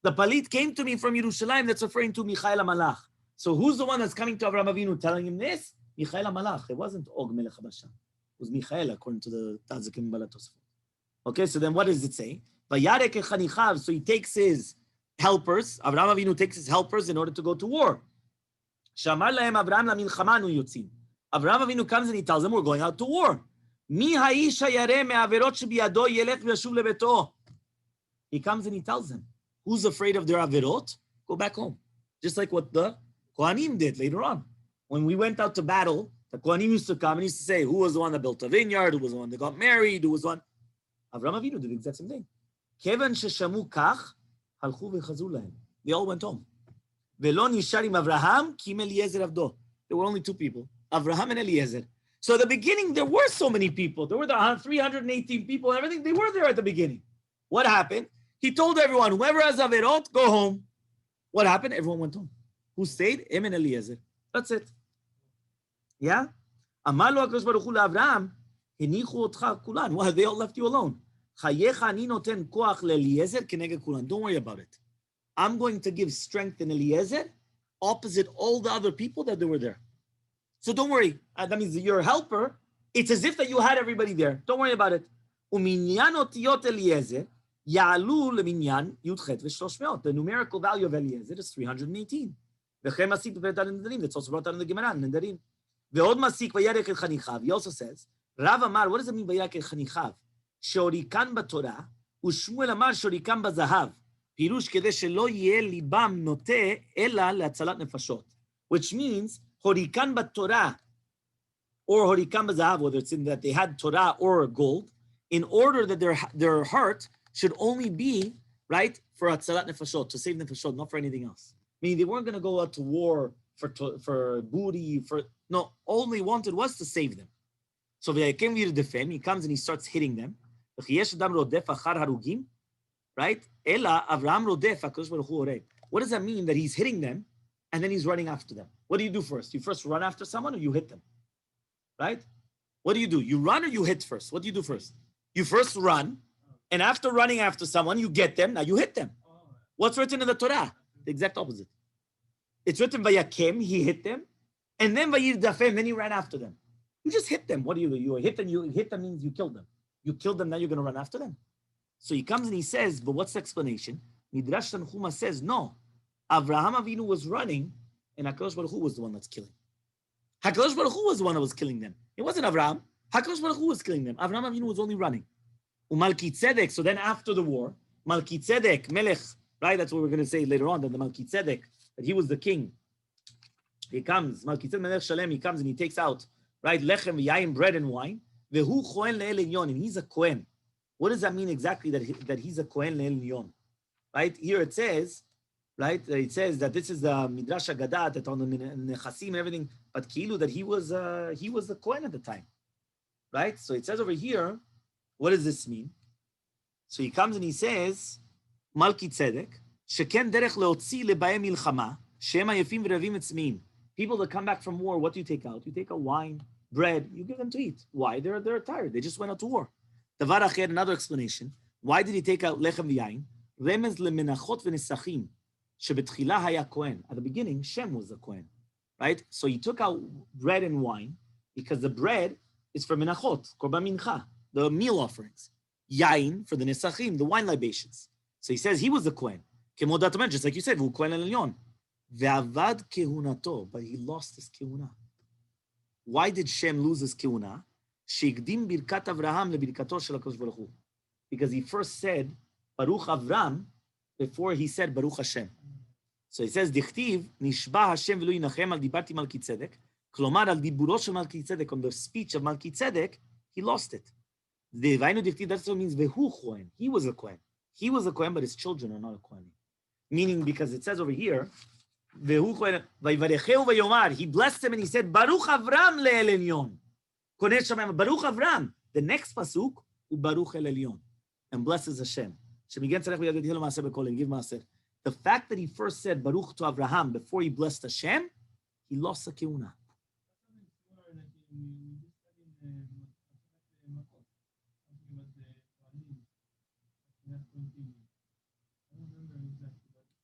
The palit came to me from Yerushalayim, that's referring to Michael HaMalach. So who's the one that's coming to Avraham Avinu telling him this? Michael HaMalach. It wasn't Og melech Habashan. It was Michael, according to the Zekenim Mibaale Tosafot. Okay, so then what does it say? Vayarek echanichav, so he takes his helpers, Avraham Avinu takes his helpers in order to go to war. Shamar lahem Avraham lamilchama anu yotzim. Avraham Avinu comes and he tells them, we're going out to war. Mi haish hayareh me'averot shebiyado yelech v'yashuv lebeto. He comes and he tells them, who's afraid of their averot? Go back home. Just like what the Kohanim did later on. When we went out to battle, the Kohanim used to come and used to say, who was the one that built a vineyard? Who was the one that got married? Who was one? Avraham Avinu did the exact same thing. Kevan sheshamu kach, halchu v'chazru lahem. They all went home. V'lo nishar im Avraham kim Eliezer avdo. There were only two people, Avraham and Eliezer. So at the beginning, there were so many people. There were the 318 people and everything. They were there at the beginning. What happened? He told everyone, whoever has averot, go home. What happened? Everyone went home. Who stayed? Him and Eliezer. That's it. Yeah? Amar lo HaKadosh Baruch Hu LaAvraham, henichu otcha kulan. Why? They all left you alone. Chayecha ani noten koach leEliezer keneged kulan. Don't worry about it. I'm going to give strength in Eliezer opposite all the other people that they were there. So don't worry. That means you're a helper. It's as if that you had everybody there. Don't worry about it. Uminyan otiyot Eliezer ya'alu leminyan yudchet v'shlosh. The numerical value of Eliezer is 318. V'chem masik b'peretan nedarim. That's also brought out in the Gemara, nedarim. Ve'od masik v'yarek el chanichav. He also says, Rav Amar, what does it mean v'yarek el chanichav? Sheorikan b'Torah, u'Shmuel Amar sheorikan b'zahav. Pirush kedei shelo yeh libam noteh ela le'atzalat nefashot. Which means, horikan b'Torah, or horikan b'zahav, whether it's in that they had Torah or gold, in order that their heart should only be, right, for atzalat nefashot, to save nefashot, not for anything else. Meaning they weren't going to go out to war for booty, no, all they wanted was to save them. So he comes and he starts hitting them. Right? What does that mean that he's hitting them and then he's running after them? What do you do first? You first run after someone or you hit them? Right? What do? You run or you hit first? What do you do first? You first run, and after running after someone, you get them, now you hit them. What's written in the Torah? The exact opposite. It's written Vayakem, he hit them, and then Vayirdafem, then he ran after them. You just hit them. What do? You hit them, you hit them means you killed them. You killed them, now you're going to run after them. So he comes and he says, but what's the explanation? Midrash Tanchuma says, no, Avraham Avinu was running, and HaKadosh Baruch Hu was the one that's killing. HaKadosh Baruch Hu was the one that was killing them. It wasn't Avraham. HaKadosh Baruch Hu was killing them. Avraham Avinu was only running. Umalki Tzedek, so then after the war, Malki Tzedek, Melech, right? That's what we're going to say later on, that the Malki Tzedek, that he was the king. He comes, Malki Tzedek Melech Shalem, he comes and he takes out, right, Lechem, Yayin, bread and wine. Vehu Kohen Le'el Elyon, and he's a Kohen. What does that mean exactly that he's a Kohen Le'el Elyon? Right? Here it says, right? It says that this is the Midrash Agadat, that on the Nechasim and everything, but Kilu, that he was the Kohen at the time. Right? So it says over here, what does this mean? So he comes and he says, Malki Tzedek, Sheken derech leotzi lebaye milchama, shema yefim v'ravim etzmeim. People that come back from war, what do you take out? You take out wine, bread, you give them to eat. Why? They're tired. They just went out to war. Davar acher, another explanation. Why did he take out lechem v'yayin? Remez lemenachot v'nesachim, shebetchila haya kohen. At the beginning, Shem was the kohen, right? So he took out bread and wine because the bread is for menachot, korban mincha, the meal offerings. Yain for the nesachim, the wine libations. So he says he was the kohen. Kemodat, just like you said, v'hu kohen elyon. Ve'avad kehunato, but he lost his kehuna. Why did Shem lose his kehuna? Sheikdim birkat Avraham lebirkato shel HaKadosh Baruch Hu. Because he first said Baruch Avram before he said Baruch Hashem. So he says Dichtiv nishba Hashem v'lo yinachem al dibarti Malki Tzedek. Klomar al diburo shel Malki Tzedek, on the speech of Malki Tzedek, he lost it. The Vainu Dichtiv, that's what it means Vehu Kohen. He was a Kohen. He was a Kohen, but his children are not a Kohen. Meaning, because it says over here, Vehu Kohen vayvarecheu vayomar. He blessed him and he said Baruch Avram le'el elyon. Koneh Shamayim, Baruch Avram. The next pasuk, Baruch el elyon, and blesses Hashem. The fact that he first said Baruch to Avraham before he blessed Hashem, he lost the kehuna.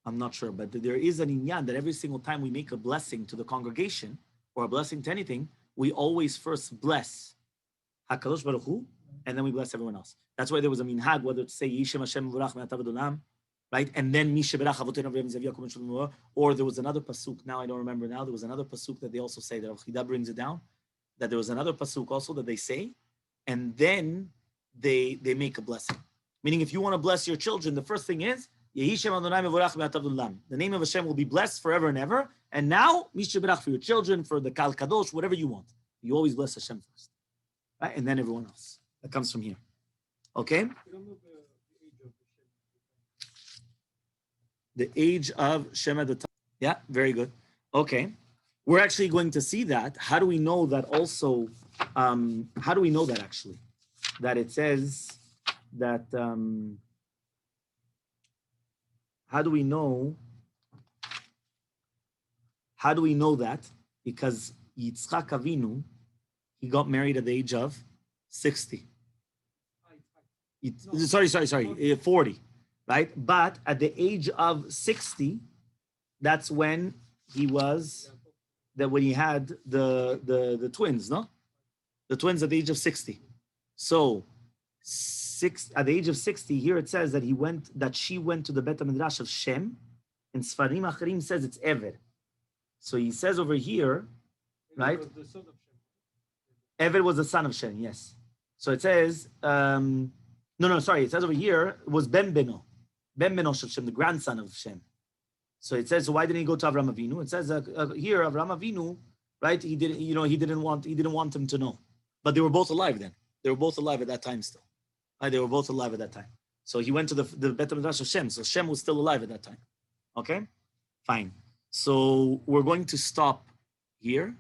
I'm not sure, but there is an inyan that every single time we make a blessing to the congregation or a blessing to anything, we always first bless HaKadosh Baruch Hu, and then we bless everyone else. That's why there was a minhag, whether to say Yishem Hashem V'rach Me'atav Adolam, right? And then Misha Berach Avotenu Avraham Yitzchak Yaakov Shalom, or there was another pasuk. Now I don't remember. Now there was another pasuk that they also say, that Rav Chida brings it down. That there was another pasuk also that they say, and then they make a blessing. Meaning, if you want to bless your children, the first thing is Yehi Shem Adonai Mevorach Me'atav Adolam. The name of Hashem will be blessed forever and ever. And now Misha Berach for your children, for the Kal Kadosh, whatever you want. You always bless Hashem first, right? And then everyone else. That comes from here. Okay? The age of Shem at the time. Yeah, very good. Okay. We're actually going to see that. How do we know that also? How do we know that actually? That it says that, how do we know? How do we know that? Because Yitzchak Avinu, he got married at the age of 60. Sorry, 40, right? But at the age of 60, that's when he was, that when he had the twins, no? The twins at the age of 60. So at the age of 60, here it says that she went to the Bet HaMidrash of Shem, and Sfarim Acharim says it's Ever. So he says over here, right? Ever was the son of Shem, yes. So it says, it says over here, it was Ben Beno of Shem, the grandson of Shem. So it says, so why didn't he go to Avraham Avinu? It says here, Avraham Avinu, right? He didn't want him to know. But they were both alive then. They were both alive at that time still. Right? They were both alive at that time. So he went to the Bet HaMidrash of Shem. So Shem was still alive at that time. Okay? Fine. So we're going to stop here.